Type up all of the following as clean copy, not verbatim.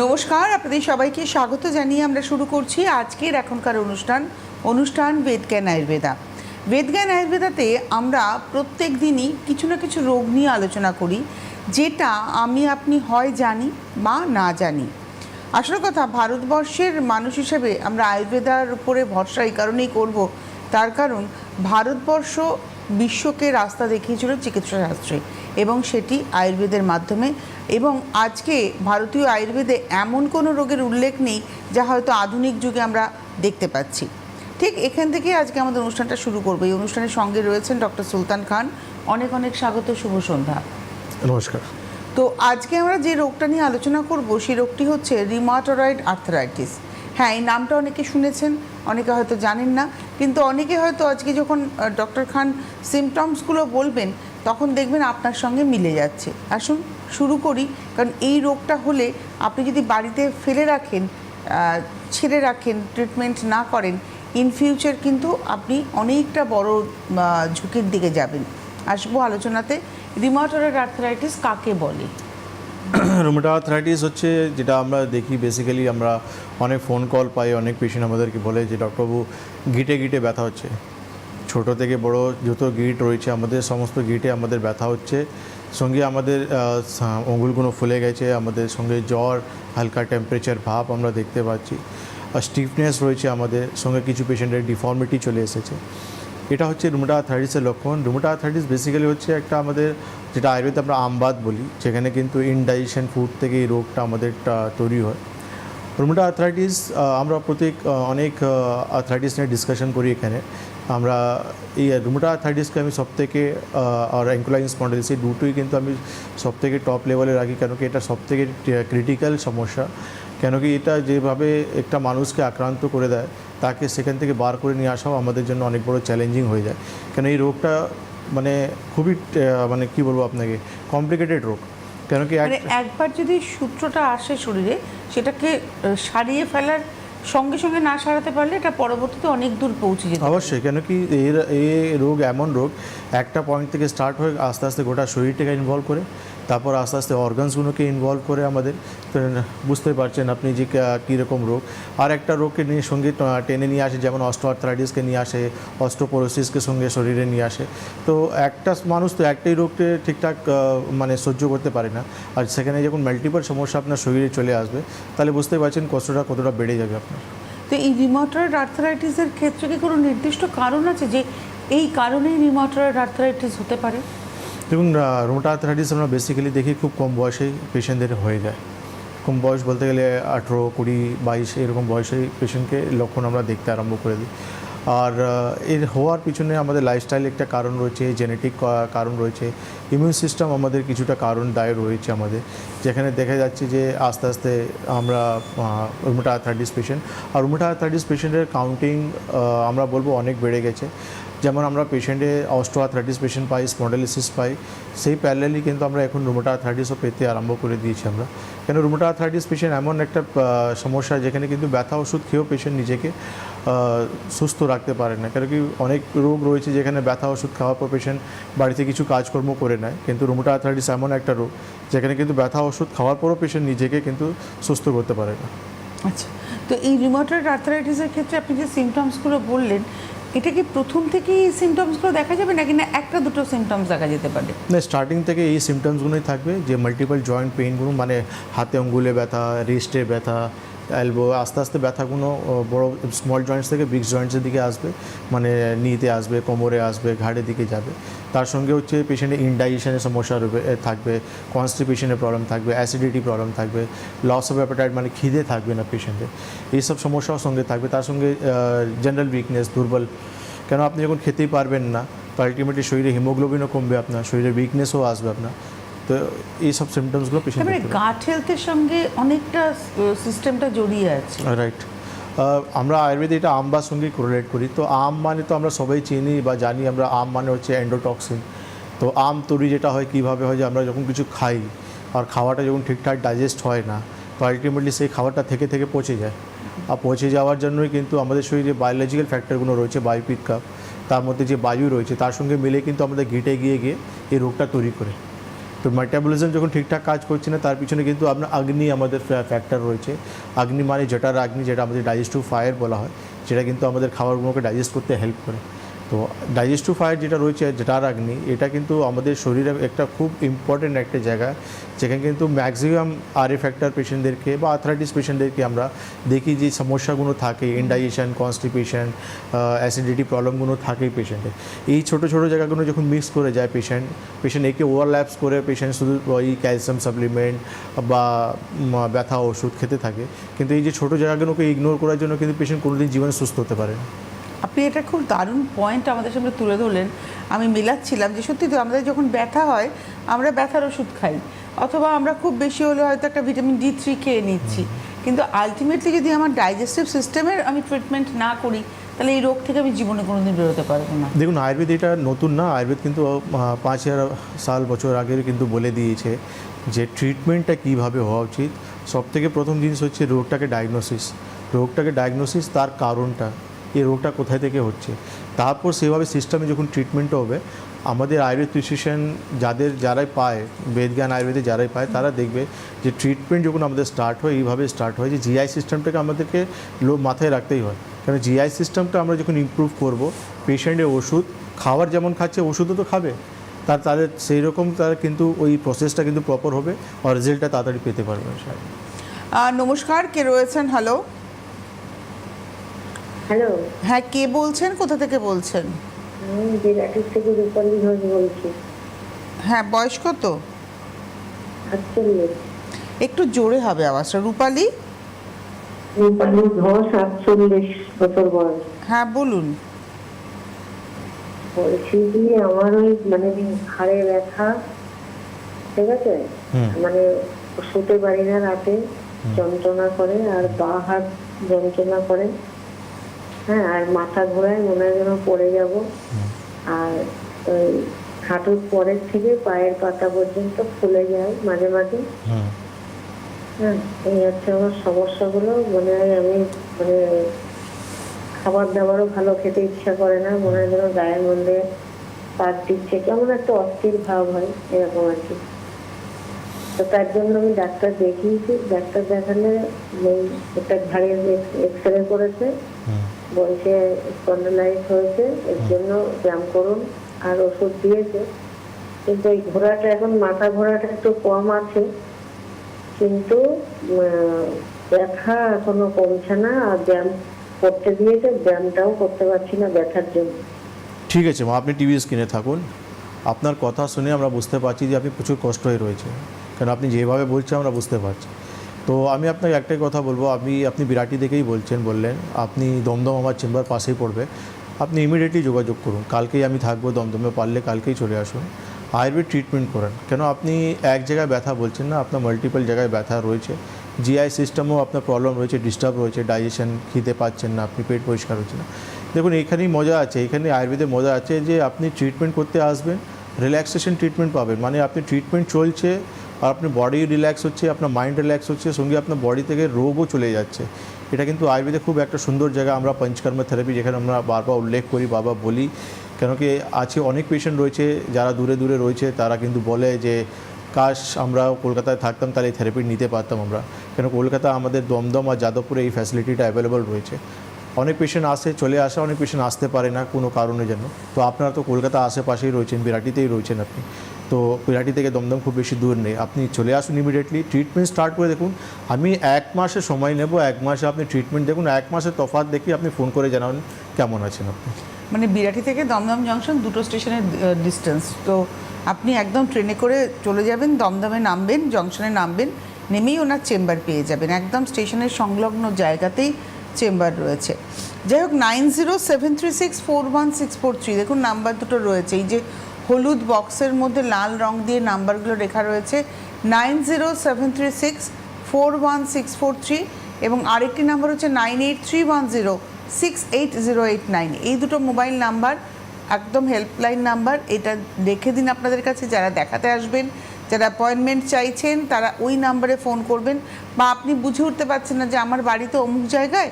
নমস্কার, আপনাদের সবাইকে স্বাগত জানিয়ে আমরা শুরু করছি আজকের এখনকার অনুষ্ঠান বেদজ্ঞান আয়ুর্বেদা। বেদজ্ঞান আয়ুর্বেদাতে আমরা প্রত্যেক দিনই কিছু না কিছু রোগ নিয়ে আলোচনা করি, যেটা আমি আপনি হয় জানি বা না জানি। আসল কথা, ভারতবর্ষের মানুষ হিসেবে আমরা আয়ুর্বেদার উপরে ভরসা এই কারণেই করব, তার কারণ ভারতবর্ষ বিশ্বকে রাস্তা দেখিয়েছিল চিকিৎসা শাস্ত্রে, এবং সেটি আয়ুর্বেদের মাধ্যমে। এবং আজকে ভারতীয় আয়ুর্বেদে এমন কোনো রোগের উল্লেখ নেই যা হয়তো আধুনিক যুগে আমরা দেখতে পাচ্ছি। ঠিক এখান থেকে আজকে আমাদের অনুষ্ঠানটা শুরু করবো। এই অনুষ্ঠানের সঙ্গে রয়েছেন ডক্টর সুলতান খান। অনেক অনেক স্বাগত, শুভ সন্ধ্যা। নমস্কার। তো আজকে আমরা যে রোগটা নিয়ে আলোচনা করব সেই রোগটি হচ্ছে রিউমাটয়েড আর্থ্রাইটিস। হ্যাঁ, এই নামটা অনেকে শুনেছেন, অনেকে হয়তো জানেন না, কিন্তু অনেকে হয়তো আজকে যখন ডক্টর খান সিমটমসগুলো বলবেন তখন দেখবেন আপনার সঙ্গে মিলে যাচ্ছে। আসুন শুরু করি, কারণ এই রোগটা হলে আপনি যদি বাড়িতে ফেলে রাখেন, ছেড়ে রাখেন, ট্রিটমেন্ট না করেন, ইন ফিউচার কিন্তু আপনি অনেকটা বড় ঝুঁকির দিকে যাবেন। আসবো আলোচনাতে। রিউমাটয়েড আর্থ্রাইটিস কাকে বলে? রুমেটয়েড আর্থ্রাইটিস হচ্ছে যেটা আমরা দেখি, বেসিক্যালি আমরা অনেক ফোন কল পাই, অনেক পেশেন্ট আমাদেরকে বলে যে ডক্টরবাবু গিটে গিটে ব্যথা হচ্ছে। ছোট থেকে বড় যত গিট রয়েছে আমাদের সমস্ত গিটে আমাদের ব্যথা হচ্ছে, সঙ্গে আমাদের আঙুলগুলো ফুলে গেছে, আমাদের সঙ্গে জ্বর, হালকা টেম্পারেচার ভাব আমরা দেখতে পাচ্ছি, আর স্টিফনেস রয়েছে আমাদের সঙ্গে, কিছু পেশেন্টের ডিফর্মিটি চলে এসেছে। এটা হচ্ছে রুমেটয়েড আর্থ্রাইটিসের লক্ষণ। রুমেটয়েড আর্থ্রাইটিস বেসিক্যালি হচ্ছে একটা আমাদের যেটা আয়ুর্বেদে আমরা আমবাত বলি, যেখানে কিন্তু ইনডাইজেশন ফুড থেকে এই রোগটা আমাদের তৈরি হয়। রুমেটয়েড আর্থ্রাইটিস আমরা অনেক আর্থ্রাইটিস নিয়ে ডিসকাশন করি এখানে। আমরা এই রুমেটয়েড আর্থ্রাইটিসকে আমি সবথেকে আর অ্যাঙ্কুলাইন স্পন্ডিলোসিস, এই দুটোই কিন্তু আমি সবথেকে টপ লেভেলে রাখি, কেন কি এটা সবথেকে ক্রিটিক্যাল সমস্যা। কেন কি এটা যেভাবে একটা মানুষকে আক্রান্ত করে দেয়, তাকে সেখান থেকে বার করে নিয়ে আসাও আমাদের জন্য অনেক বড় চ্যালেঞ্জিং হয়ে যায়। কেন এই রোগটা মানে খুবই মানে কী বলবো আপনাকে, কমপ্লিকেটেড রোগ। কেন কি একবার যদি সূত্রটা আসে শরীরে, সেটাকে সারিয়ে ফেলার সঙ্গে সঙ্গে না সারাতে পারলে এটা পরবর্তীতে অনেক দূর পৌঁছে যেতে অবশ্যই। কেন কি এই রোগ এমন রোগ, একটা পয়েন্ট থেকে স্টার্ট হয়ে আস্তে আস্তে গোটা শরীরটাকে ইনভলভ করে, তারপর আস্তে আস্তে অর্গানসগুলোকে ইনভলভ করে আমাদের। বুঝতে পারছেন আপনি যে কীরকম রোগ। আর একটা রোগকে নিয়ে সঙ্গে টেনে নিয়ে আসে, যেমন অস্টিওআর্থ্রাইটিসকে নিয়ে আসে, অস্টিওপোরোসিসকে সঙ্গে শরীরে নিয়ে আসে। তো একটা মানুষ তো একটাই রোগকে ঠিকঠাক মানে সহ্য করতে পারে না, আর সেখানে যখন মাল্টিপল সমস্যা আপনার শরীরে চলে আসবে, তাহলে বুঝতে পারছেন কষ্টটা কতটা বেড়ে যাবে আপনার। তো এই রিউমাটয়েড আর্থ্রাইটিসের ক্ষেত্রে কি কোনো নির্দিষ্ট কারণ আছে যে এই কারণেই রিউমাটয়েড আর্থ্রাইটিস হতে পারে? দেখুন, রুমেটয়েড আর্থ্রাইটিস আমরা বেসিক্যালি দেখি খুব কম বয়সেই পেশেন্টদের হয়ে যায়। কম বয়স বলতে গেলে 18, 20, 22 এরকম বয়সেই পেশেন্টকে লক্ষণ আমরা দেখতে আরম্ভ করে দিই। আর এর হওয়ার পিছনে আমাদের লাইফস্টাইল একটা কারণ রয়েছে, জেনেটিক কারণ রয়েছে, ইমিউন সিস্টেম আমাদের কিছুটা কারণ দায় রয়েছে আমাদের, যেখানে দেখা যাচ্ছে যে আস্তে আস্তে আমরা রুমেটয়েড আর্থ্রাইটিস পেশেন্ট, আর রুমেটয়েড আর্থ্রাইটিস পেশেন্টের কাউন্টিং আমরা বলবো অনেক বেড়ে গেছে। যেমন আমরা পেশেন্টে অস্টিওআর্থ্রাইটিস পেশেন্ট পাই, স্পন্ডিলোসিস পাই, সেই প্যারালালি কিন্তু আমরা এখন রুমেটয়েড আর্থ্রাইটিসও পেতে আরম্ভ করে দিয়েছি আমরা। কেন রুমেটয়েড আর্থ্রাইটিস পেশেন্ট এমন একটা সমস্যা যেখানে কিন্তু ব্যথা ওষুধ খেয়েও পেশেন্ট নিজেকে সুস্থ রাখতে পারে না। কেন কি অনেক রোগ রয়েছে যেখানে ব্যথা ওষুধ খাওয়ার পর পেশেন্ট বাড়িতে কিছু কাজকর্ম করে নেয়, কিন্তু রুমেটয়েড আর্থ্রাইটিস এমন একটা রোগ যেখানে কিন্তু ব্যথা ওষুধ খাওয়ার পরও পেশেন্ট নিজেকে কিন্তু সুস্থ করতে পারে না। আচ্ছা, তো এই রিউমাটয়েড আর্থ্রাইটিসের ক্ষেত্রে আপনি যে সিমটমসগুলো বললেন, এটা কি প্রথম থেকেই এই সিমটমসগুলো দেখা যাবে, নাকি না একটা দুটো সিমটমস দেখা যেতে পারে? না, স্টার্টিং থেকে এই সিমটমসগুলোই থাকবে, যে মাল্টিপল জয়েন্ট পেইনগুলো, মানে হাতে আঙ্গুলে ব্যথা, রিস্টে ব্যথা, এলবো, আস্তে আস্তে ব্যথাগুলো বড় স্মল জয়েন্টস থেকে বিগ জয়েন্টসের দিকে আসবে, মানে নিতে আসবে, কোমরে আসবে, ঘাড়ের দিকে যাবে। তার সঙ্গে হচ্ছে পেশেন্টের ইনডাইজেশনের সমস্যা থাকবে, কনস্টিপেশনের প্রবলেম থাকবে, অ্যাসিডিটি প্রবলেম থাকবে, লস অফ অ্যাপেটাইট মানে খিদে থাকবে না পেশেন্টের, এইসব সমস্যাও সঙ্গে থাকবে। তার সঙ্গে জেনারেল উইকনেস, দুর্বল, কেন আপনি যখন খেতেই পারবেন না তো আলটিমেটলি শরীরে হিমোগ্লোবিনও কমবে, আপনার শরীরে উইকনেসও আসবে আপনার। তো এইসব সিমটমসগুলো পেশেন্ট, গাট হেলথের সঙ্গে অনেকটা সিস্টেমটা জড়িয়ে আছে, রাইট। আমরা আয়ুর্বেদে এটা আমবার সঙ্গে কোরিলেট করি। তো আম মানে তো আমরা সবাই চিনি বা জানি, আমরা আম মানে হচ্ছে এন্ডোটক্সিন। তো আম তৈরি যেটা হয় কীভাবে হয়, যে আমরা যখন কিছু খাই আর খাওয়াটা যখন ঠিকঠাক ডাইজেস্ট হয় না, তো আলটিমেটলি সেই খাবারটা থেকে থেকে পচে যায়। আর পচে যাওয়ার জন্যই কিন্তু আমাদের শরীরে বায়োলজিক্যাল ফ্যাক্টরগুলো রয়েছে, বায়ুপিত্ত কাপ, তার মধ্যে যে বায়ু রয়েছে তার সঙ্গে মিলে কিন্তু আমাদের গিটে গিয়ে এই রোগটা তৈরি করে। তো মেটাবলিজম যখন ঠিকঠাক কাজ করছে না, তার পিছনে কিন্তু আপনার অগ্নি আমাদের ফ্যাক্টর রয়েছে। অগ্নি মানে জটার অগ্নি, যেটা আমাদের ডাইজেস্টিভ ফায়ার বলা হয়, যেটা কিন্তু আমাদের খাবারগুলোকে ডাইজেস্ট করতে হেল্প করে। তো ডাইজেস্টিভ ফায়ার যেটা রয়েছে, জটার অগ্নি, এটা কিন্তু আমাদের শরীরে একটা খুব ইম্পর্টেন্ট একটা জায়গা, যেখানে কিন্তু ম্যাক্সিমাম আরএ ফ্যাক্টর পেশেন্টদেরকে বা আর্থ্রাইটিস পেশেন্টদেরকে আমরা দেখি যে সমস্যাগুলো থাকে, ইনডাইজেশন, কনস্টিপেশন, অ্যাসিডিটি প্রবলেমগুলো থাকে পেশেন্টের। এই ছোটো ছোটো জায়গাগুলো যখন মিক্স করে যায় পেশেন্ট একে ওভারল্যাপস করে পেশেন্ট শুধু ওই ক্যালসিয়াম সাপ্লিমেন্ট বা ব্যথা ওষুধ খেতে থাকে, কিন্তু এই যে ছোটো জায়গাগুলোকে ইগনোর করার জন্য কিন্তু পেশেন্ট কোনোদিন জীবনে সুস্থ হতে পারে না। আপনি এটা খুব দারুণ পয়েন্ট আমাদের সামনে তুলে ধরলেন। আমি মেলাচ্ছিলাম যে সত্যি তো আমাদের যখন ব্যথা হয় আমরা ব্যথার ওষুধ খাই, অথবা আমরা খুব বেশি হলে হয়তো একটা ভিটামিন D3 খেয়ে নিচ্ছি, কিন্তু আলটিমেটলি যদি আমার ডাইজেস্টিভ সিস্টেমের আমি ট্রিটমেন্ট না করি, তাহলে এই রোগ থেকে আমি জীবনে কোনোদিন বেরোতে পারবো না। দেখুন, আয়ুর্বেদ এটা নতুন না, আয়ুর্বেদ কিন্তু 5000 বছর আগের কিন্তু বলে দিয়েছে যে ট্রিটমেন্টটা কীভাবে হওয়া উচিত। সবথেকে প্রথম জিনিস হচ্ছে রোগটাকে ডায়াগনোসিস, তার কারণটা, এই রোগটা কোথায় থেকে হচ্ছে, তারপর সেভাবে সিস্টেমে যখন ট্রিটমেন্টটা হবে, আমাদের আয়ুর্বেদ ফিজিশিয়ান যারাই পায়, বেদজ্ঞান আয়ুর্বেদে যারাই পায়, তারা দেখবে যে ট্রিটমেন্ট যখন আমাদের স্টার্ট হয়, এইভাবে স্টার্ট হয় যে জিআই সিস্টেমটাকে আমাদেরকে মাথায় রাখতেই হয়। কারণ জিআই সিস্টেমটা আমরা যখন ইমপ্রুভ করব, পেশেন্টের ওষুধ খাওয়ার যেমন খাচ্ছে, ওষুধও তো খাবে, তাদের সেই রকম তার কিন্তু ওই প্রসেসটা কিন্তু প্রপার হবে আর রেজাল্টটা তাড়াতাড়ি পেতে পারবে। নমস্কার, কে রয়েছেন? হ্যালো। হ্যালো, হ্যাঁ, কে বলছেন, কোথা থেকে বলছেন? আমি বিরাটির থেকে রূপালী ঘোষ বলছি। হ্যাঁ, বয়স কত? 48। একটু জোরে হবে আওয়াজটা। রূপালী? রূপালী ঘোষ, 48 বছর বয়স। হ্যাঁ, বলুন। বলছি কি, আমার ওই মানে ঘাড়ে ব্যথা, ঠিক আছে, মানে শুতে পারি না, রাতে যন্ত্রণা করে, আর বা হাত যন্ত্রণা করে, হ্যাঁ, আর মাথা ঘোরায়, মনে হয় যেন পড়ে যাব, আর ওই হাঁটুর পরের থেকে পায়ের পাতা পর্যন্ত ফুলে যায় মাঝে মাঝে। হ্যাঁ, এই হচ্ছে আমার সমস্যাগুলো। মনে হয় আমি মানে খাবার দাবারও ভালো খেতে ইচ্ছা করে না, মনে হয় যেন গায়ের মধ্যে পাত দিচ্ছে, কেমন একটা অস্থির ভাব হয়, এরকম আর কি। তো তার জন্য আমি ডাক্তার দেখিয়েছি, ডাক্তার দেখালে একটা ঘাড়ের এক্সরে করেছে, বলছে স্পন্ডালাইটিস হয়েছে, এর জন্য ব্যায়াম করুন, আর ওষুধ দিয়েছে। কিন্তু এই ঘোরাটা এখন, মাথা ঘোরাটা একটু কম আছে, কিন্তু ব্যথা এখনো কমছে না, আর ব্যায়াম করতে দিয়েছে, ব্যায়ামটাও করতে পারছি না ব্যথার জন্য। ঠিক আছে মা, আপনি টিভি স্ক্রিনে থাকুন। আপনার কথা শুনে আমরা বুঝতে পারছি যে আপনি প্রচুর কষ্ট হয়ে রয়েছে, কারণ আপনি যেভাবে বলছেন আমরা বুঝতে পারছি। তো আমি আপনাকে একটাই কথা বলবো, আপনি বিরাটি থেকেই বললেন, আপনি দমদম আমার চেম্বার পাশেই পড়বে, আপনি ইমিডিয়েটলি যোগাযোগ করুন। কালকেই আমি থাকবো দমদমে, পারলে কালকেই চলে আসুন, আয়ুর্বেদ ট্রিটমেন্ট করেন। কেন আপনি এক জায়গায় ব্যথা বলছেন না, আপনার মাল্টিপল জায়গায় ব্যথা রয়েছে, জিআই সিস্টেমও আপনার প্রবলেম রয়েছে, ডিস্টার্ব রয়েছে, ডাইজেশন, খেতে পাচ্ছেন না আপনি, পেট পরিষ্কার হচ্ছে না। দেখুন, এইখানেই মজা আছে, এখানে আয়ুর্বেদে মজা আছে যে আপনি ট্রিটমেন্ট করতে আসবেন, রিল্যাক্সেশন ট্রিটমেন্ট পাবেন, মানে আপনি ট্রিটমেন্ট চলছে আর আপনার বডি রিল্যাক্স হচ্ছে, আপনার মাইন্ড রিল্যাক্স হচ্ছে, সঙ্গে আপনার বডি থেকে রোগও চলে যাচ্ছে। এটা কিন্তু আয়ুর্বেদে খুব একটা সুন্দর জায়গা। আমরা পঞ্চকর্ম থেরাপি, যেখানে আমরা বারবার উল্লেখ করি, বারবার বলি, কেন কি আছে অনেক পেশেন্ট রয়েছে যারা দূরে দূরে রয়েছে, তারা কিন্তু বলে যে কাশ আমরা কলকাতায় থাকতাম, তাহলে এই থেরাপি নিতে পারতাম আমরা, কেন কলকাতা আমাদের দমদম আর যাদবপুরে এই ফ্যাসিলিটিটা অ্যাভেলেবল রয়েছে। অনেক পেশেন্ট চলে আসে, অনেক পেশেন্ট আসতে পারে না কোনো কারণের জন্য। তো আপনারা তো কলকাতা আশেপাশেই রয়েছেন, বিরাটিতেই রয়েছেন আপনি, তো বিরাটি থেকে দমদম খুব বেশি দূর নেই, আপনি চলে আসুন ইমিডিয়েটলি, ট্রিটমেন্ট স্টার্ট করে দেখুন। আমি 1 মাসের সময় নেব, 1 মাসে আপনি ট্রিটমেন্ট দেখুন, 1 মাসের তফাৎ দেখি আপনি ফোন করে জানান কেমন আছেন আপনি। মানে বিরাটি থেকে দমদম জংশন 2টো স্টেশনের ডিস্টেন্স, তো আপনি একদম ট্রেনে করে চলে যাবেন, দমদমে নামবেন, জংশনে নামবেন, নেমেই ওনার চেম্বার পেয়ে যাবেন, একদম স্টেশনের সংলগ্ন জায়গাতেই চেম্বার রয়েছে। যাই হোক, 9073641643, দেখুন নাম্বার দুটো রয়েছে, এই যে হলুদ বক্সের মধ্যে লাল রং দিয়ে নাম্বারগুলো লেখা রয়েছে, 9073641643, এবং আরেকটি নাম্বার হচ্ছে 9831068089। এই দুটো মোবাইল নাম্বার একদম হেল্পলাইন নাম্বার। এটা রেখে দিন আপনাদের কাছে, যারা দেখাতে আসবেন, যারা অ্যাপয়েন্টমেন্ট চাইছেন, তারা ওই নাম্বারে ফোন করবেন। বা আপনি বুঝে উঠতে পারছেন না যে আমার বাড়ি তো অমুক জায়গায়,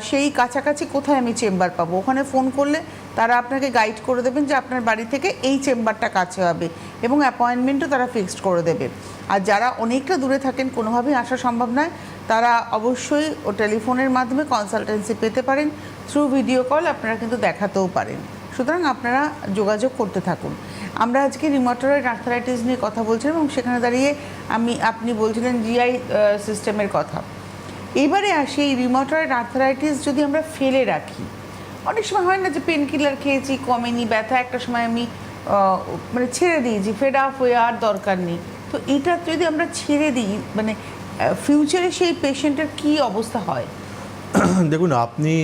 সেই কাছাকাছি কোথায় আমি চেম্বার পাবো, ওখানে ফোন করলে তারা আপনাকে গাইড করে দেবেন যে আপনার বাড়ি থেকে এই চেম্বারটা কাছে হবে এবং অ্যাপয়েন্টমেন্টও তারা ফিক্সড করে দেবে। আর যারা অনেকটা দূরে থাকেন, কোনোভাবেই আসা সম্ভব নয়, তারা অবশ্যই ও টেলিফোনের মাধ্যমে কনসালটেন্সি পেতে পারেন। থ্রু ভিডিও কল আপনারা কিন্তু দেখাতেও পারেন। সুতরাং আপনারা যোগাযোগ করতে থাকুন। আমরা আজকে রিউমাটয়েড আর্থ্রাইটিস নিয়ে কথা বলছিলাম এবং সেখানে দাঁড়িয়ে আপনি বলছিলেন জিআই সিস্টেমের কথা। এবারে আসি, এই রিউমাটয়েড আর্থ্রাইটিস যদি আমরা ফেলে রাখি, অনেক সময় হয় না যে পেন কিলার খেয়েছি, কমেনি, ব্যথা একটা সময় আমি মানে ছেড়ে দিয়েছি, ফেড আপ হয়ে আর দরকার নেই, তো এটা যদি আমরা ছেড়ে দিই মানে ফিউচারে সেই পেশেন্টের কী অবস্থা হয়? দেখুন, আপনি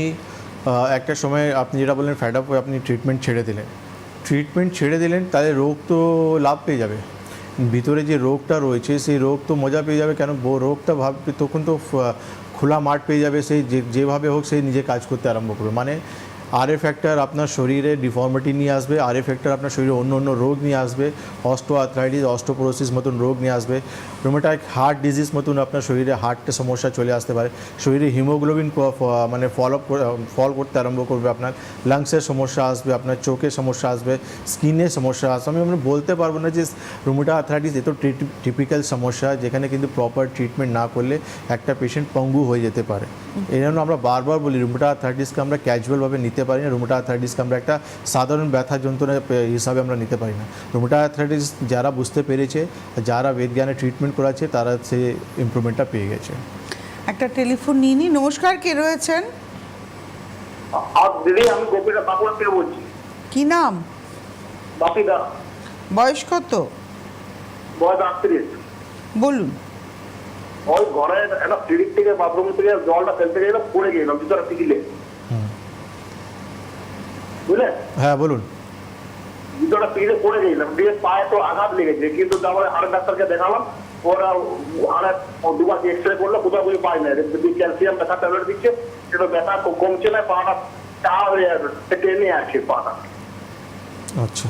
একটা সময় আপনি যেটা বললেন ফ্যাড আপ হয়ে আপনি ট্রিটমেন্ট ছেড়ে দিলেন, তাহলে রোগ তো লাভ পেয়ে যাবে। ভিতরে যে রোগটা রয়েছে সেই রোগ তো মজা পেয়ে যাবে, কেন রোগটা ভাববে তখন তো খোলা মাঠ পেয়ে যাবে, সেই যেভাবে হোক সেই নিজে কাজ করতে আরম্ভ করবে। মানে আরএ ফ্যাক্টর আপনার শরীরে ডিফর্মিটি নিয়ে আসবে, আরএ ফ্যাক্টর আপনার শরীরে অন্য অন্য রোগ নিয়ে আসবে, অস্টিওআর্থ্রাইটিস, অস্টিওপোরোসিস মতন রোগ নিয়ে আসবে, রুমেটয়েড হার্ট ডিজিজ মতন আপনার শরীরে হার্টের সমস্যা চলে আসতে পারে, শরীরে হিমোগ্লোবিন মানে ফল করতে আরম্ভ করবে, আপনার লাংসের সমস্যা আসবে, আপনার চোখের সমস্যা আসবে, স্কিনের সমস্যা আসবে। আমরা বলতে পারবো না যে রুমেটয়েড আর্থ্রাইটিস এত টিপিক্যাল সমস্যা যেখানে কিন্তু প্রপার ট্রিটমেন্ট না করলে একটা পেশেন্ট পঙ্গু হয়ে যেতে পারে। এই জন্য আমরা বারবার বলি রুমেটয়েড আর্থ্রাইটিসকে আমরা ক্যাজুয়ালভাবে নিতে পারি না, রুমেটয়েড আর্থ্রাইটিসকে আমরা একটা সাধারণ ব্যথা যন্ত্রণা হিসাবে আমরা নিতে পারি না। রুমেটয়েড আর্থ্রাইটিস যারা বুঝতে পেরেছে, যারা বেদজ্ঞানে ট্রিটমেন্ট করাচ্ছে, তারা সে ইমপ্রুভমেন্টটা পেয়ে গেছে। একটা টেলিফোন নিয়ে নিই। নমস্কার, কে রয়েছেন? দিদি, আমি গোপীরা বাঁকুড়া থেকে বলছি। কি নাম? বাপিদা। বয়স কত? বয়স 38। বলুন। ওই ঘরে একটা সিঁড়ির থেকে বাথরুম থেকে জলটা ফেলতে গেলে পড়ে গেলাম ভিতরে টিকিলে, বুঝলেন? হ্যাঁ বলুন। ভিতরে টিকিলে পড়ে গেলাম, দিয়ে পায়ে তো আঘাত লেগেছে, কিন্তু তারপরে হাড়ের ডাক্তারকে দেখালাম, ওরা হাড়ের দুবার এক্সরে করলো, কোথাও কিছু পাই না, ক্যালসিয়াম ব্যথা ট্যাবলেট দিচ্ছে, কিন্তু ব্যথা কমছে না, পাটা চা হয়ে টেনে আসছে পাটা। আচ্ছা,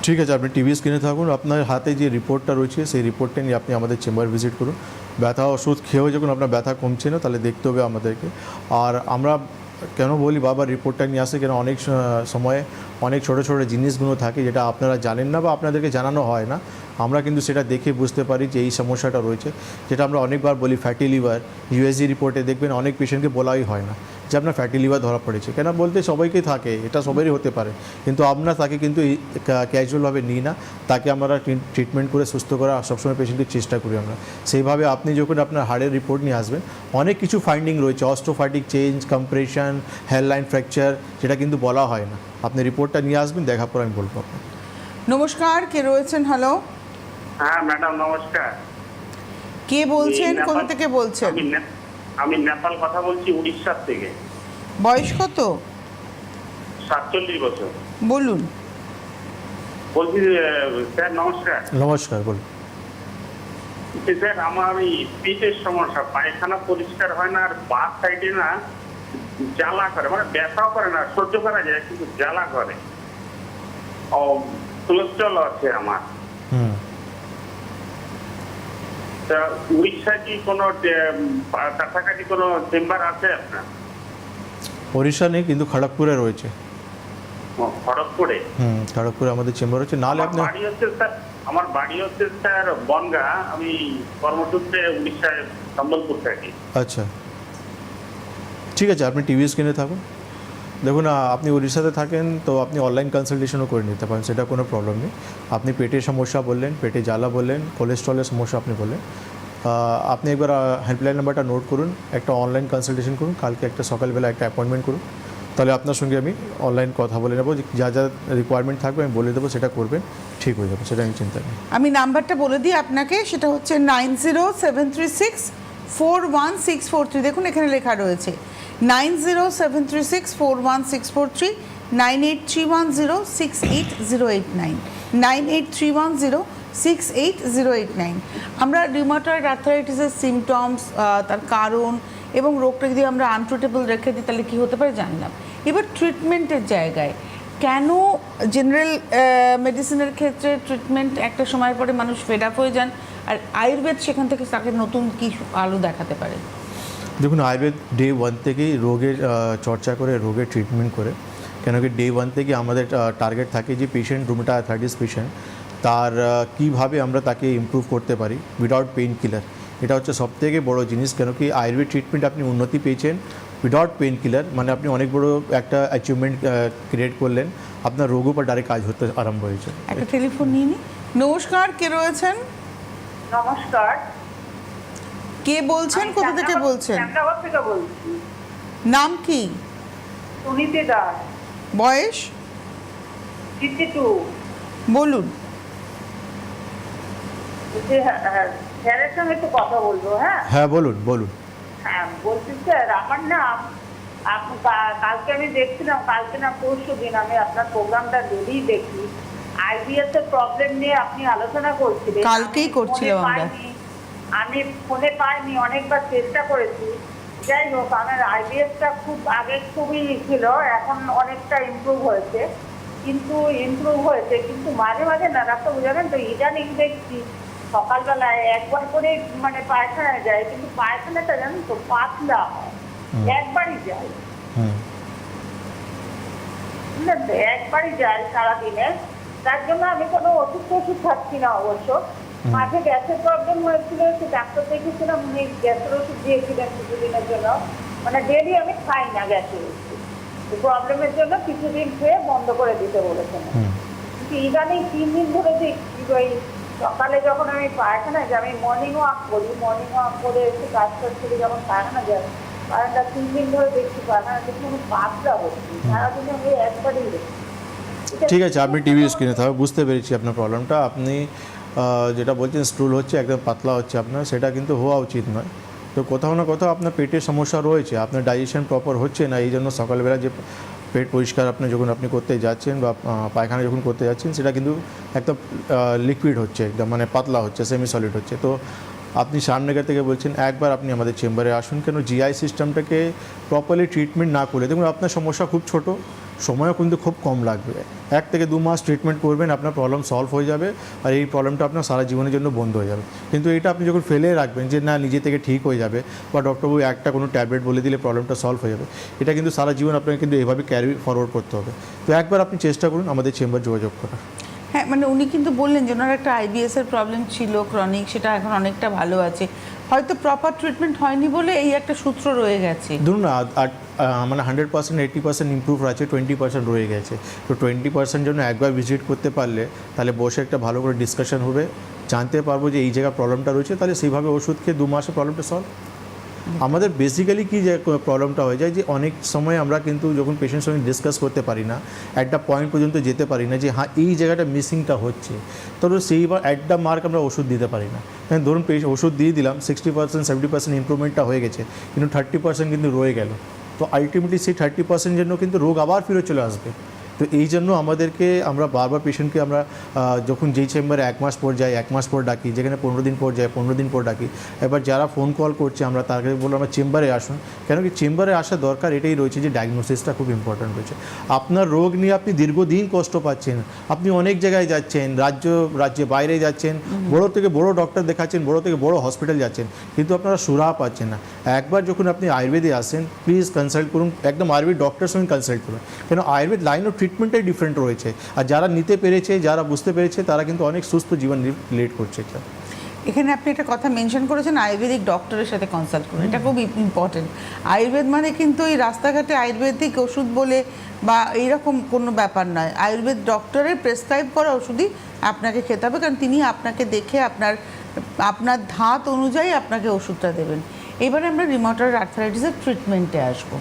ঠিক আছে, আপনি টিভি স্ক্রিনে থাকুন, আপনার হাতে যে রিপোর্টটা রয়েছে সেই রিপোর্টটা নিয়ে আপনি আমাদের চেম্বার ভিজিট করুন। ব্যথা ওষুধ খেয়েও যখন আপনার ব্যথা কমছে না, তাহলে দেখতে হবে আমাদেরকে। আর আমরা কেন বলি বারবার রিপোর্টটা নিয়ে আসে, কেন অনেক সময়ে অনেক ছোটো ছোটো জিনিসগুলো থাকে যেটা আপনারা জানেন না বা আপনাদেরকে জানানো হয় না, আমরা কিন্তু সেটা দেখে বুঝতে পারি যে এই সমস্যাটা রয়েছে। যেটা আমরা অনেকবার বলি ফ্যাটি লিভার, ইউএসজি রিপোর্টে দেখবেন অনেক পেশেন্টকে বলাই হয় না যে আপনার ফ্যাটি লিভার ধরা পড়েছে, কেন বলতে সবাইকেই থাকে, এটা সবারই হতে পারে, কিন্তু আমরা তাকে কিন্তু ক্যাজুয়ালভাবে নিই না, তাকে আমরা ট্রিটমেন্ট করে সুস্থ করার সবসময় পেশেন্টের চেষ্টা করি আমরা। সেইভাবে আপনি যখন আপনার হাড়ের রিপোর্ট নিয়ে আসবেন, অনেক কিছু ফাইন্ডিং রয়েছে, অস্টোফাইটিক চেঞ্জ, কম্প্রেশন, হেয়ারলাইন ফ্র্যাকচার, যেটা কিন্তু বলা হয় না। আপনি রিপোর্টটা নিয়ে আসবেন, দেখার পর আমি বলবো আপনাকে। নমস্কার, কে রয়েছেন? হ্যালো, হ্যাঁ ম্যাডাম নমস্কার। কে বলছেন? কোথা থেকে বলছেন? আমি নেপাল কথা বলছি, উড়িষ্যার থেকে। বয়স কত? 47 বছর। বলুন। বলছি স্যার নমস্কার। নমস্কার, বলুন। স্যার, আমার এই পেটের সমস্যা, পায়খানা পরিষ্কার হয় না, আর বাঁ সাইডে না জ্বালা করে, মানে ব্যথাও করে না, সহ্য করা যায়, কিন্তু জ্বালা করে। ও কোলেস্ট্রল আছে আমার। তা উড়িষ্যায় কি কোনো কাছাকাছি কোনো চেম্বার আছে আপনার? ওড়িশা নেই, কিন্তু খড়গপুরে রয়েছে। খড়গপুরে? খড়গপুরে আমাদের চেম্বার হচ্ছে। নাহলে আপনি আমার বাড়ি হচ্ছে স্যার বনগা, আমি কর্মসূত্রে উড়িষ্যায় সম্বলপুর থাকি। আচ্ছা, ঠিক আছে, আপনি টিভি স্ক্রিনে থাকুন। দেখুন, আপনি উড়িষ্যাতে থাকেন তো আপনি অনলাইন কনসালটেশনও করে নিতে পারেন, সেটা কোনো প্রবলেম নেই। আপনি পেটের সমস্যা বললেন, পেটে জ্বালা বললেন, কোলেস্ট্রলের সমস্যা আপনি বললেন, আপনি একবার হেল্পলাইন নাম্বারটা নোট করুন, একটা অনলাইন কনসালটেশন করুন, কালকে একটা সকালবেলা একটা অ্যাপয়েন্টমেন্ট করুন, তাহলে আপনার সঙ্গে আমি অনলাইন কথা বলে নেবো, যা যা রিকোয়ারমেন্ট থাকবে আমি বলে দেবো, সেটা করবেন, ঠিক হয়ে যাবে, সেটা আমি চিন্তা নেই। আমি নাম্বারটা বলে দিই আপনাকে, সেটা হচ্ছে 9073641643। দেখুন এখানে লেখা রয়েছে 9073641643, 9831068089, 9831068089। আমরা রিউমাটয়েড আর্থ্রাইটিসের সিমটমস, তার কারণ এবং রোগটা যদি আমরা আনট্রিটেবল রেখে দিই তাহলে কী হতে পারে জানলাম। এবার ট্রিটমেন্টের জায়গায় কেন জেনারেল মেডিসিনের ক্ষেত্রে ট্রিটমেন্ট একটা সময়ের পরে মানুষ ফেড আপ হয়ে যান, আর আয়ুর্বেদ সেখান থেকে তাকে নতুন কী আলো দেখাতে পারে? দেখুন, আয়ুর্বেদ ডে 1 থেকেই রোগের চর্চা করে, রোগের ট্রিটমেন্ট করে, কেন কি ডে 1 থেকে আমাদের টার্গেট থাকে যে পেশেন্ট রুমেটা আর্থ্রাইটিস পেশেন্ট তার কীভাবে আমরা তাকে ইমপ্রুভ করতে পারি উইদাউট পেইন কিলার। এটা হচ্ছে সবথেকে বড় জিনিস, কেন কি আয়ুর্বেদ ট্রিটমেন্ট আপনি উন্নতি পেয়েছেন উইদাউট পেইন কিলার, মানে আপনি অনেক বড় একটা অ্যাচিভমেন্ট ক্রিয়েট করলেন, আপনার রোগও পর ডাইরেক্ট কাজ হতে আরম্ভ হয়েছে। একটা টেলিফোন নিয়ে নি। নমস্কার, কে রয়েছেন? নমস্কার। কে বলছেন, কোথা থেকে বলছেন? শ্যামনগর থেকে বলছি। নাম কি? সুনীতি দাস। বয়স? 52। বলুন। স্যারের সঙ্গে একটু কথা বলবো। হ্যাঁ হ্যাঁ বলুন বলুন। হ্যাঁ বলছি স্যার, আমার নাম কালকে আমি দেখছিলাম, কালকে না পরশু দিন আমি আপনার প্রোগ্রামটা ডেলি দেখি। আইবিএস এর প্রবলেম নিয়ে আপনি আলোচনা করছিলেন। কালকেই করছিলাম আমরা। আমি ফোনে পাইনি, অনেকবার চেষ্টা করেছি। যাই হোক, আমার আইবিএসটা খুব আগে খুবই ছিল, এখন অনেকটা ইমপ্রুভ হয়েছে। কিন্তু মাঝে মাঝে না ডাক্তার জানেন তো, ইদানিং দেখছি সকালবেলায় একবার করে মানে পায়খানায় যায়, কিন্তু পায়খানাটা জানেন তো পাতলা হয়, একবারই যায়। বুঝলেন তো, একবারই যায় সারাদিনে। তার জন্য আমি কোনো ওষুধ খাচ্ছি না অবশ্য। মাঝে গ্যাসের প্রবলেম হয়েছিল, একটু ডাক্তার দেখেছিলাম, উনি গ্যাসের ওষুধ দিয়েছিলেন কিছুদিনের জন্য। মানে ডেলি আমি খাই না গ্যাসের ওষুধ, প্রবলেমের জন্য কিছুদিন খেয়ে বন্ধ করে দিতে বলেছেন। কিন্তু ইদানিং 3 দিন ধরে দেখছি ওই সকালে যখন আমি পায়খানায় যাই, আমি মর্নিং ওয়াক করে একটু কাজ করছি, যখন পায়খানা যাই পায়খানাটা 3 দিন ধরে দেখছি পায়খানাটা কোনো পাতলা হচ্ছে, সারাদিনে আমি একবারই দেখছি। ঠিক আছে, আপনি টিভি স্ক্রিনে তাহলে বুঝতে পেরেছি আপনার প্রবলেমটা। আপনি যেটা বলছেন স্টুল হচ্ছে, একদম পাতলা হচ্ছে আপনার, সেটা কিন্তু হওয়া উচিত নয়। তো কোথাও না কোথাও আপনার পেটের সমস্যা রয়েছে, আপনার ডাইজেশন প্রপার হচ্ছে না, এই জন্য সকালবেলা যে পেট পরিষ্কার যখন আপনি করতে যাচ্ছেন বা পায়খানা যখন করতে যাচ্ছেন, সেটা কিন্তু একদম লিকুইড হচ্ছে, একদম মানে পাতলা হচ্ছে, সেমি সলিড হচ্ছে। তো আপনি শ্যামনগর থেকে বলছেন, একবার আপনি আমাদের চেম্বারে আসুন। কেন জিআই সিস্টেমটাকে প্রপারলি ট্রিটমেন্ট না করলে, দেখুন আপনার সমস্যা খুব ছোট, সময়ও কিন্তু খুব কম লাগবে। 1 থেকে 2 মাস ট্রিটমেন্ট করবেন, আপনার প্রবলেম সলভ হয়ে যাবে, আর এই প্রবলেমটা আপনার সারা জীবনের জন্য বন্ধ হয়ে যাবে। কিন্তু এটা আপনি যখন ফেলে রাখবেন যে না নিজে থেকে ঠিক হয়ে যাবে, বা ডক্টরবাবু একটা কোনো ট্যাবলেট বলে দিলে প্রবলেমটা সলভ হয়ে যাবে, এটা কিন্তু সারা জীবন আপনাকে কিন্তু এভাবে ক্যারি ফরওয়ার্ড করতে হবে। তো একবার আপনি চেষ্টা করুন আমাদের চেম্বার যোগাযোগ করার। হ্যাঁ, মানে উনি কিন্তু বললেন যে ওনার একটা আইবিএস এর প্রবলেম ছিল ক্রনিক, সেটা এখন অনেকটা ভালো আছে, হয়তো প্রপার ট্রিটমেন্ট হয়নি বলে এই একটা সূত্র রয়ে গেছে। ধরুন না মানে 100% 80% ইমপ্রুভ আছে, 20% রয়ে গেছে। তো 20% জন্য একবার ভিজিট করতে পারলে তাহলে বসে একটা ভালো করে ডিসকাশন হবে, জানতে পারবো যে এই জায়গায় প্রবলেমটা রয়েছে, তাহলে সেইভাবে ওষুধ খেয়ে 2 মাসে প্রবলেমটা সলভ। আমাদের বেসিক্যালি কী যে প্রবলেমটা হয়ে যায় যে অনেক সময় আমরা কিন্তু যখন পেশেন্টের সঙ্গে ডিসকাস করতে পারি না, একটা পয়েন্ট পর্যন্ত যেতে পারি না যে হ্যাঁ এই জায়গাটা মিসিংটা হচ্ছে, তো সেইবার অ্যাট দ্য মার্ক আমরা ওষুধ দিতে পারি না। ধরুন ওষুধ দিয়ে দিলাম, 60% 70% ইমপ্রুভমেন্টটা হয়ে গেছে, কিন্তু 30% কিন্তু রয়ে গেল। তো আলটিমেটলি সেই 30% জন্য কিন্তু রোগ আবার ফিরে চলে আসবে। তো এই জন্য আমরা বারবার পেশেন্টকে আমরা যখন যেই চেম্বারে 1 মাস পর যাই 1 মাস পর ডাকি, যেখানে 15 দিন পর যাই 15 দিন পর ডাকি। এবার যারা ফোন কল করছে আমরা তাকে বলবো আমরা চেম্বারে আসুন, কেন কি চেম্বারে আসা দরকার এটাই রয়েছে যে ডায়াগনোসিসটা খুব ইম্পর্ট্যান্ট রয়েছে। আপনার রোগ নিয়ে আপনি দীর্ঘদিন কষ্ট পাচ্ছেন, আপনি অনেক জায়গায় যাচ্ছেন, রাজ্যে বাইরে যাচ্ছেন, বড় থেকে বড় ডক্টর দেখাচ্ছেন, বড় থেকে বড় হসপিটাল যাচ্ছেন, কিন্তু আপনারা সুরাহা পাচ্ছেন না। একবার যখন আপনি আয়ুর্বেদে আসেন, প্লিজ কনসাল্ট করুন, একদম আয়ুর্বেদ ডক্টরের সঙ্গে কনসাল্ট করুন, কেন আয়ুর্বেদ লাইন অফ ট্রিটমেন্টটাই ডিফারেন্ট রয়েছে। আর যারা নিতে পেরেছে, যারা বুঝতে পেরেছে, তারা কিন্তু অনেক সুস্থ জীবন লিড করছে। এখানে আপনি একটা কথা মেনশন করেছেন, আয়ুর্বেদিক ডক্টরের সাথে কনসাল্ট করুন, এটা খুব ইম্পর্টেন্ট। আয়ুর্বেদ মানে কিন্তু এই রাস্তাঘাটে আয়ুর্বেদিক ওষুধ বলে বা এইরকম কোনো ব্যাপার নয়, আয়ুর্বেদ ডক্টরের প্রেসক্রাইব করা ওষুধই আপনাকে খেতে হবে, কারণ তিনি আপনাকে দেখে আপনার ধাত অনুযায়ী আপনাকে ওষুধটা দেবেন। এবারে আমরা রিউমাটয়েড আর্থ্রাইটিসের ট্রিটমেন্টে আসবো।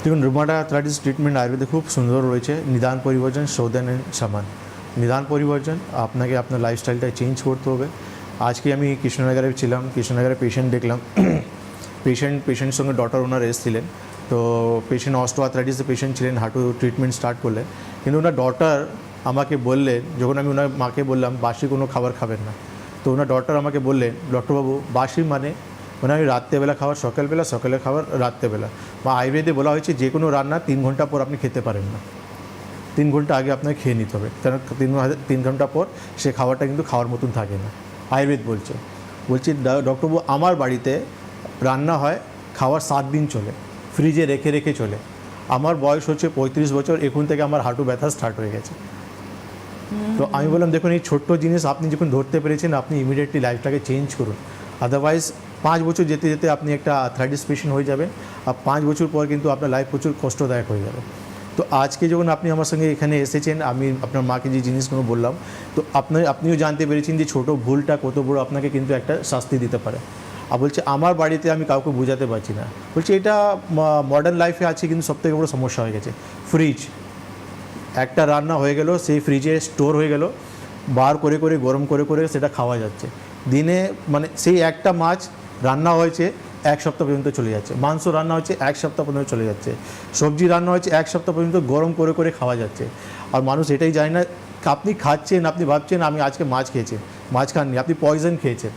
দেখুন, রুমাটয়েড আর্থ্রাইটিস ট্রিটমেন্ট আয়ুর্বেদে খুব সুন্দর রয়েছে। নিদান পরিবর্জন, শোধন সমান। নিদান পরিবর্জন, আপনাকে আপনার লাইফস্টাইলটা চেঞ্জ করতে হবে। আজকে আমি কৃষ্ণনগরে ছিলাম, কৃষ্ণনগরে পেশেন্ট দেখলাম, পেশেন্টের সঙ্গে ডটার ওনার এসেছিলেন। তো পেশেন্ট অস্টিওআর্থ্রাইটিসের পেশেন্ট ছিলেন, হাঁটু ট্রিটমেন্ট স্টার্ট করলেন, কিন্তু ওনার ডটার আমাকে বললেন, যখন আমি ওনার মাকে বললাম বাসি কোনো খাবার খাবেন না, তো ওনার ডটার আমাকে বললেন, ডক্টরবাবু বাসি মানে আমি রাত্রেবেলা খাবার সকালবেলা, সকালের খাবার রাত্রেবেলা, বা আয়ুর্বেদে বলা হয়েছে যে কোনো রান্না 3 ঘন্টা পর আপনি খেতে পারেন না, 3 ঘন্টা আগে আপনাকে খেয়ে নিতে হবে, কারণ 3 ঘন্টা পর সে খাবারটা কিন্তু খাওয়ার মতন থাকে না। আয়ুর্বেদ বলছি ডক্টরবাবু আমার বাড়িতে রান্না হয়, খাওয়ার 7 দিন চলে, ফ্রিজে রেখে চলে, আমার বয়স হচ্ছে 35 বছর, এখন থেকে আমার হাঁটু ব্যথা স্টার্ট হয়ে গেছে। তো আমি বললাম দেখুন এই ছোট্ট জিনিস আপনি যখন ধরতে পেরেছেন আপনি ইমিডিয়েটলি লাইফটাকে চেঞ্জ করুন, আদারওয়াইজ 5 বছর যেতে যেতে আপনি একটা আর্থ্রাইটিস পেশেন্ট হয়ে যাবেন, আর 5 বছর পর কিন্তু আপনার লাইফ প্রচুর কষ্টদায়ক হয়ে যাবে। তো আজকে যখন আপনি আমার সঙ্গে এখানে এসেছেন, আমি আপনার মাকে যে জিনিসগুলো বললাম, তো আপনিও জানতে পেরেছেন যে ছোটো ভুলটা কত বড় আপনাকে কিন্তু একটা শাস্তি দিতে পারে। আর বলছে আমার বাড়িতে আমি কাউকে বোঝাতে পারছি না, বলছে এটা মডার্ন লাইফে আছে, কিন্তু সবথেকে বড় সমস্যা হয়ে গেছে ফ্রিজ। একটা রান্না হয়ে গেল, সেই ফ্রিজে স্টোর হয়ে গেল, বার করে করে গরম করে করে সেটা খাওয়া যাচ্ছে। দিনে মানে সেই একটা মাছ রান্না হয়েছে 1 সপ্তাহ পর্যন্ত চলে যাচ্ছে, মাংস রান্না হচ্ছে 1 সপ্তাহ পর্যন্ত চলে যাচ্ছে, সবজি রান্না হচ্ছে 1 সপ্তাহ পর্যন্ত গরম করে করে খাওয়া যাচ্ছে। আর মানুষ এটাই জানে না, আপনি খাচ্ছেন, আপনি ভাবছেন আমি আজকে মাছ খেয়েছেন, মাছ খাননি, আপনি পয়জন খেয়েছেন,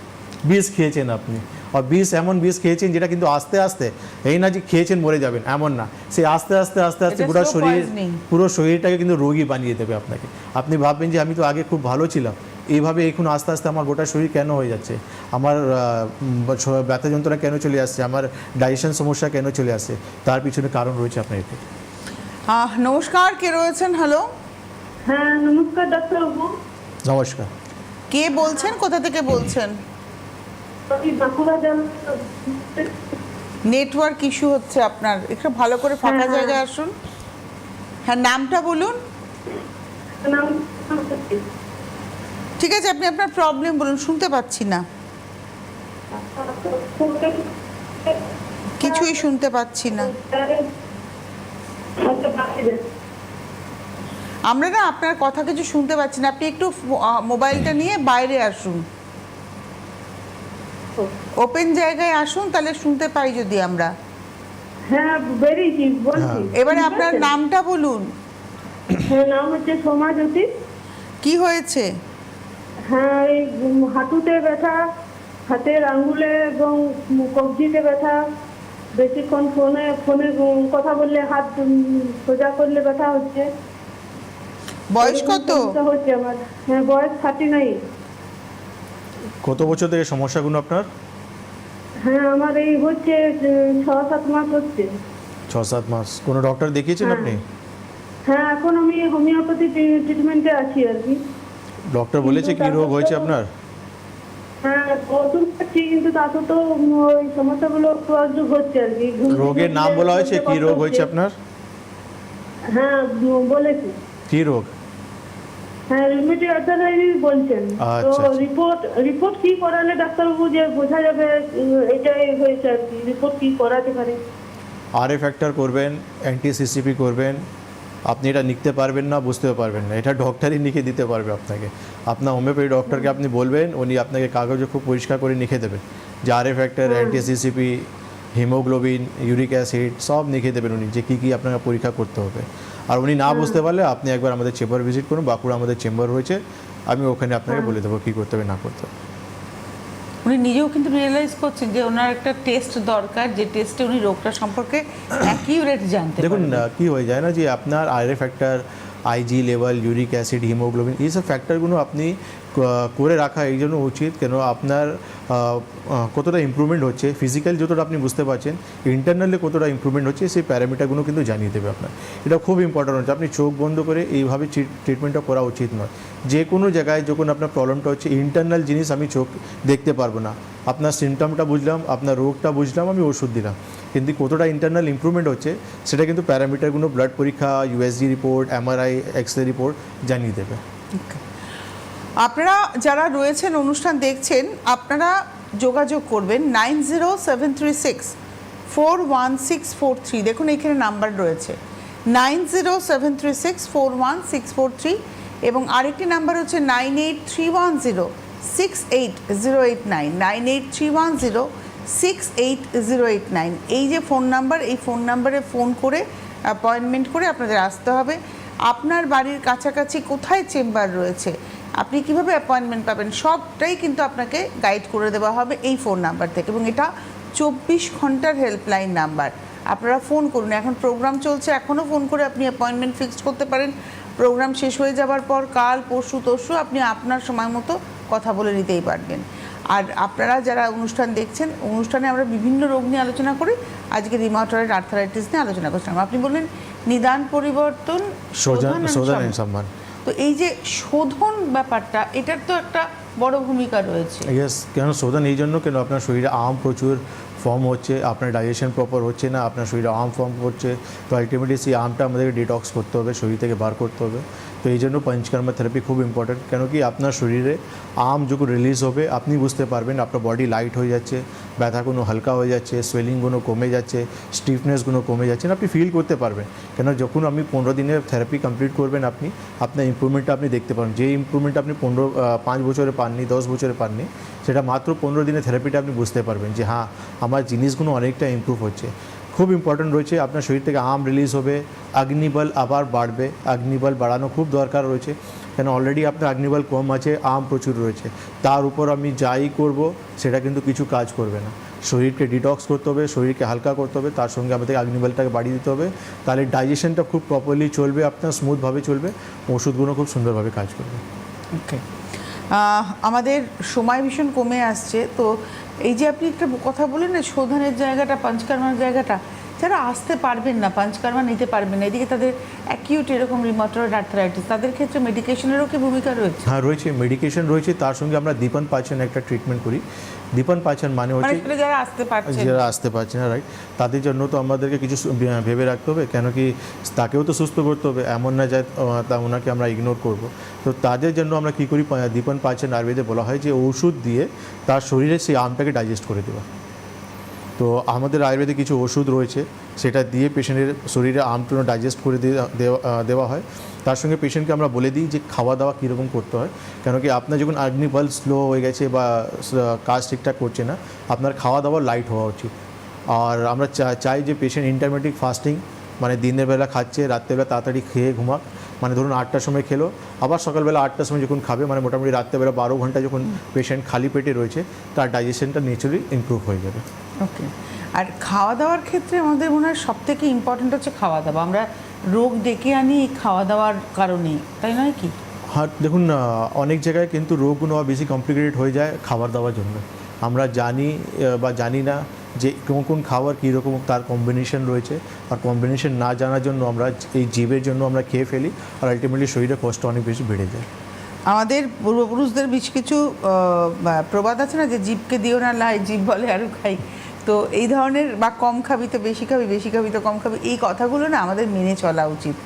বিষ খেয়েছেন আপনি। আর বিষ এমন বিষ খেয়েছেন যেটা কিন্তু আস্তে আস্তে, এই না যে খেয়েছেন মরে যাবেন এমন না, সে আস্তে আস্তে আস্তে আস্তে এটা পুরো slow শরীর poisoning। পুরো শরীরটাকে কিন্তু রোগী বানিয়ে দেবে আপনাকে। আপনি ভাববেন যে আমি তো আগে খুব ভালো ছিলাম, এইভাবে এখন আস্তে আস্তে আমার গোটা শরীর কেন হয়ে যাচ্ছে, আমার ব্যথা যন্ত্রণা কেন চলে আসছে, আমার ডাইজেশন সমস্যা কেন চলে আসছে, তার পিছনে কারণ রয়েছে আপনার এতে। নমস্কার, কে রয়েছেন? হ্যালো, হ্যাঁ নমস্কার ডাক্তারবাবু। নমস্কার। কে বলছেন, কোথা থেকে বলছেন? আমি বাঁকুড়া জেলা। নেটওয়ার্ক ইস্যু হচ্ছে আপনার, একটু ভালো করে ফাঁকা হ্যাঁ। জায়গায় আসুন। হ্যাঁ, নামটা বলুন। ঠিক আছে, আপনি আপনার প্রবলেম বলুন, শুনতে পাচ্ছি না, কিছুই শুনতে পাচ্ছি না। আমরা না আপনার কথা কিছু শুনতে পাচ্ছি না, আপনি একটু মোবাইলটা নিয়ে বাইরে আসুন, ওপেন জায়গায় আসুন, তাহলে শুনতে পাই যদি আমরা। হ্যাঁ বেরিয়েছি, বলছি। এবারে আপনার নামটা বলুন। হ্যাঁ নাম হচ্ছে সোমাজ্যোতি। কি হয়েছে? হ্যাঁ এই হাঁটুতে ব্যথা, হাতের আঙ্গুলে এবং কবজিতে ব্যথা, বেশিক্ষণ ফোনে কথা বললে, হাত সোজা করলে ব্যথা হচ্ছে। বয়স কত? সমস্যা হচ্ছে আমার। হ্যাঁ বয়স 39। কত বছর থেকে সমস্যাগুলো আপনার? হ্যাঁ আমার এই হচ্ছে 6-7 মাস হচ্ছে। 6-7 মাস। কোনো ডক্টর দেখিয়েছেন হ্যাঁ। আপনি? হ্যাঁ এখন আমি হোমিওপ্যাথি ট্রিটমেন্টে আছি আর কি। ডক্টর বলেছে কি রোগ হয়েছে আপনার? হ্যাঁ ওষুধ খাচ্ছি, কিন্তু তাতে তো ওই সমস্যাগুলো একটু আধটু হচ্ছে আর কি। রোগের নাম বলা হয়েছে, কি রোগ হয়েছে আপনার? হ্যাঁ বলেছি। কি রোগ? হ্যাঁ রিউমেটয়েড আর্থ্রাইটিস বলছেন। তো আচ্ছা, আচ্ছা। রিপোর্ট কি করালে ডাক্তারবাবু যে বোঝা যাবে এটাই হয়েছে আর কি? রিপোর্ট কি করাতে পারে? আরএ ফ্যাক্টর করবেন, অ্যান্টি-সিসিপি করবেন। আপনি এটা লিখতে পারবেন না, বুঝতেও পারবেন না, এটা ডক্টরই লিখে দিতে পারবে আপনাকে। আপনার হোমিওপ্যাথি ডক্টরকে আপনি বলবেন, উনি আপনাকে কাগজে খুব পরিষ্কার করে লিখে দেবেন যে RA factor, anti-CCP, haemoglobin, uric acid সব লিখে দেবেন উনি, যে কী কী আপনাকে পরীক্ষা করতে হবে। আর উনি না বুঝতে পারলে আপনি একবার আমাদের চেম্বার ভিজিট করুন, বাঁকুড়া আমাদের চেম্বার রয়েছে, আমি ওখানে আপনাকে বলে দেবো কী করতে হবে না করতে হবে। উনি নিজেও কিন্তু রিয়েলাইজ করছেন যে ওনার একটা টেস্ট দরকার, যে টেস্টে উনি রোগটা সম্পর্কে অ্যাকিউরেট জানতে দেখুন পারবেন। কি হয়ে যায় না যে আপনার RA factor, IG level, uric acid, haemoglobin, এইসব ফ্যাক্টরগুলো আপনি করে রাখা এই জন্য উচিত, কেন আপনার কতটা ইমপ্রুভমেন্ট হচ্ছে, ফিজিক্যাল যতটা আপনি বুঝতে পারছেন, ইন্টারনালি কতটা ইমপ্রুভমেন্ট হচ্ছে, সেই প্যারামিটারগুলো কিন্তু জানিয়ে দেবে আপনার। এটা খুব ইম্পর্টেন্ট হচ্ছে, আপনি চোখ বন্ধ করে এইভাবে ট্রিটমেন্টটা করা উচিত নয়। যে কোনো জায়গায় যখন আপনার প্রবলেমটা হচ্ছে, ইন্টারনাল জিনিস আমি চোখ দেখতে পারবো না, আপনার সিমটমটা বুঝলাম, আপনার রোগটা বুঝলাম, আমি ওষুধ দিলাম, কিন্তু কতটা ইন্টারনাল ইমপ্রুভমেন্ট হচ্ছে সেটা কিন্তু প্যারামিটারগুলো, ব্লাড পরীক্ষা, USG report, MRI, x-ray report জানিয়ে দেবে। আপনারা যারা রয়েছেন অনুষ্ঠান দেখছেন, আপনারা যোগাযোগ করবেন 9073641643। দেখুন এখানে নাম্বার রয়েছে 9073641643, এবং আরেকটি নাম্বার হচ্ছে 9831068089, 9831068089। এই যে ফোন নাম্বার, এই ফোন নাম্বারে ফোন করে অ্যাপয়েন্টমেন্ট করে আপনাদের আসতে হবে। আপনার বাড়ির কাছাকাছি কোথায় চেম্বার রয়েছে, আপনি কিভাবে অ্যাপয়েন্টমেন্ট পাবেন, সবটাই কিন্তু আপনাকে গাইড করে দেওয়া হবে এই ফোন নাম্বার থেকে, এবং এটা 24 ঘন্টার হেল্পলাইন নাম্বার। আপনারা ফোন করুন, এখন প্রোগ্রাম চলছে, এখনও ফোন করে আপনি অ্যাপয়েন্টমেন্ট ফিক্সড করতে পারেন। প্রোগ্রাম শেষ হয়ে যাবার পর কাল, পরশু, তরশু আপনি আপনার সময় মতো কথা বলে নিতেই পারবেন। আর আপনারা যারা অনুষ্ঠান দেখছেন, অনুষ্ঠানে আমরা বিভিন্ন রোগ নিয়ে আলোচনা করি, আজকে রিমাটয়েড আর্থারাইটিস নিয়ে আলোচনা করছিলাম। আপনি বললেন নিদান পরিবর্তন, শোধন and and সম্মান। তো এই যে শোধন ব্যাপারটা, এটার তো একটা বড় ভূমিকা রয়েছে। ইয়েস, কেন শোধন এই জন্য কেন আপনার শরীরে প্রচুর ফর্ম হচ্ছে, আপনার ডাইজেশন প্রপার হচ্ছে না, আপনার শরীরে ফর্ম হচ্ছে, তো আলটিমেটলি সেই আমাদেরকে ডিটক্স করতে হবে, শরীর থেকে বার করতে হবে। তো এই জন্য পঞ্চকর্মা থেরাপি খুব ইম্পর্টেন্ট, কেন কি আপনার শরীরে যখন রিলিজ হবে আপনি বুঝতে পারবেন আপনার বডি লাইট হয়ে যাচ্ছে, ব্যথাগুলো হালকা হয়ে যাচ্ছে, স্ওয়েলিংগুলো কমে যাচ্ছে, স্টিফনেসগুলো কমে যাচ্ছে, আপনি ফিল করতে পারবেন। কেন যখন আপনি 15 দিনের থেরাপি কমপ্লিট করবেন আপনি আপনার ইম্প্রুভমেন্টটা আপনি দেখতে পাবেন। যে ইম্প্রুভমেন্টটা আপনি 5 বছরে পাননি, 10 বছরে পাননি, সেটা মাত্র 15 দিনের থেরাপিটা আপনি বুঝতে পারবেন যে হ্যাঁ আমার জিনিসগুলো অনেকটা ইমপ্রুভ হচ্ছে। খুব ইম্পর্টেন্ট রয়েছে, আপনার শরীর থেকে রিলিজ হবে, অগ্নিবল আবার বাড়বে, অগ্নিবল বাড়ানো খুব দরকার রয়েছে, কেন অলরেডি আপনার অগ্নিবল কম আছে, প্রচুর রয়েছে, তার উপর আমি যাই করব সেটা কিন্তু কিছু কাজ করবে না। শরীরকে ডিটক্স করতে হবে, শরীরকে হালকা করতে হবে, তার সঙ্গে আমাদের অগ্নিবলটাকে বাড়িয়ে দিতে হবে, তাহলে ডাইজেশনটা খুব প্রপারলি চলবে, আপনার স্মুথভাবে চলবে, ওষুধগুলো খুব সুন্দরভাবে কাজ করবে। ওকে, আমাদের সময় ভীষণ কমে আসছে, তো এই যে আপনি একটা কথা বলেন না শোধনের জায়গাটা, পঞ্চকর্মার জায়গাটা, যারা আসতে পারবেন না, পঞ্চকর্মা নিতে পারবেন না, এদিকে তাদের অ্যাকিউট এরকম রিমাটয়েড আর্থারাইটিস, তাদের ক্ষেত্রে মেডিকেশনেরও কি ভূমিকা রয়েছে? হ্যাঁ রয়েছে, মেডিকেশন রয়েছে, তার সঙ্গে আমরা দীপন পাচন একটা ট্রিটমেন্ট করি। দীপন পাচন মানে হচ্ছে যারা আসতে পারছে যারা আসতে পারছে না, রাইট, তাদের জন্য তো আমাদেরকে কিছু ভেবে রাখতে হবে, কেন কি তাকেও তো সুস্থ করতে হবে, এমন না যায় তা ওনাকে আমরা ইগনোর করব। তো তাদের জন্য আমরা কী করি, দীপন পাচন আয়ুর্বেদে বলা হয় যে ওষুধ দিয়ে তার শরীরে সেই আমটাকে ডাইজেস্ট করে দেওয়া। তো আমাদের আয়ুর্বেদে কিছু ওষুধ রয়েছে, সেটা দিয়ে পেশেন্টের শরীরে আমটুনো ডাইজেস্ট করে দেওয়া হয়। তার সঙ্গে পেশেন্টকে আমরা বলে দিই যে খাওয়া দাওয়া কীরকম করতে হয়, কেন কি আপনার যখন অগ্নিবল স্লো হয়ে গেছে বা কাজ ঠিকঠাক করছে না, আপনার খাওয়া দাওয়া লাইট হওয়া উচিত। আর আমরা চাই যে পেশেন্ট ইন্টারমিডিয়েট ফাস্টিং, মানে দিনের বেলা খাচ্ছে, রাত্রেবেলা তাড়াতাড়ি খেয়ে ঘুমাক, মানে ধরুন 8টার সময় খেলো, আবার সকালবেলা 8টার সময় যখন খাবে, মানে মোটামুটি রাত্রেবেলা 12 ঘন্টা যখন পেশেন্ট খালি পেটে রয়েছে, তার ডাইজেশনটা ন্যাচারালি ইমপ্রুভ হয়ে যাবে। ওকে, আর খাওয়া দাওয়ার ক্ষেত্রে আমাদের মনে হয় সবথেকে ইম্পর্ট্যান্ট হচ্ছে খাওয়া দাওয়া। আমরা রোগ ডেকে আনি এই খাওয়া দাওয়ার কারণেই, তাই নয় কি? হ্যাঁ দেখুন, অনেক জায়গায় কিন্তু রোগগুলো বেশি কমপ্লিকেটেড হয়ে যায় খাবার দাবার জন্য। আমরা জানি বা জানি না যে কোন কোন খাবার কীরকম তার কম্বিনেশন রয়েছে, আর কম্বিনেশন না জানার জন্য আমরা এই জীবের জন্য আমরা খেয়ে ফেলি, আর আলটিমেটলি শরীরের কষ্ট অনেক বেশি বেড়ে যায়। আমাদের পূর্বপুরুষদের বেশ কিছু প্রবাদ আছে না, যে জীবকে দিও না লাই, জীব বলে আরও খাই। তো এই ধরনের, বা কম খাবি তো বেশি খাবি, বেশি খাবি তো কম খাবি, এই কথাগুলো না আমাদের মেনে চলা উচিত।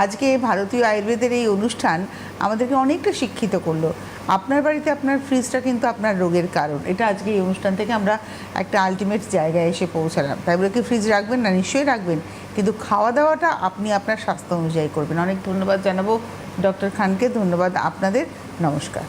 আজকে ভারতীয় আয়ুর্বেদের এই অনুষ্ঠান আমাদেরকে অনেকটা শিক্ষিত করলো। আপনার বাড়িতে আপনার ফ্রিজটা কিন্তু আপনার রোগের কারণ, এটা আজকে এই অনুষ্ঠান থেকে আমরা একটা আলটিমেট জায়গায় এসে পৌঁছালাম। তাই বলে কি ফ্রিজ রাখবেন না? নিশ্চয়ই রাখবেন, কিন্তু খাওয়া দাওয়াটা আপনি আপনার স্বাস্থ্য অনুযায়ী করবেন। অনেক ধন্যবাদ জানাবো ডক্টর খানকে, ধন্যবাদ আপনাদের, নমস্কার।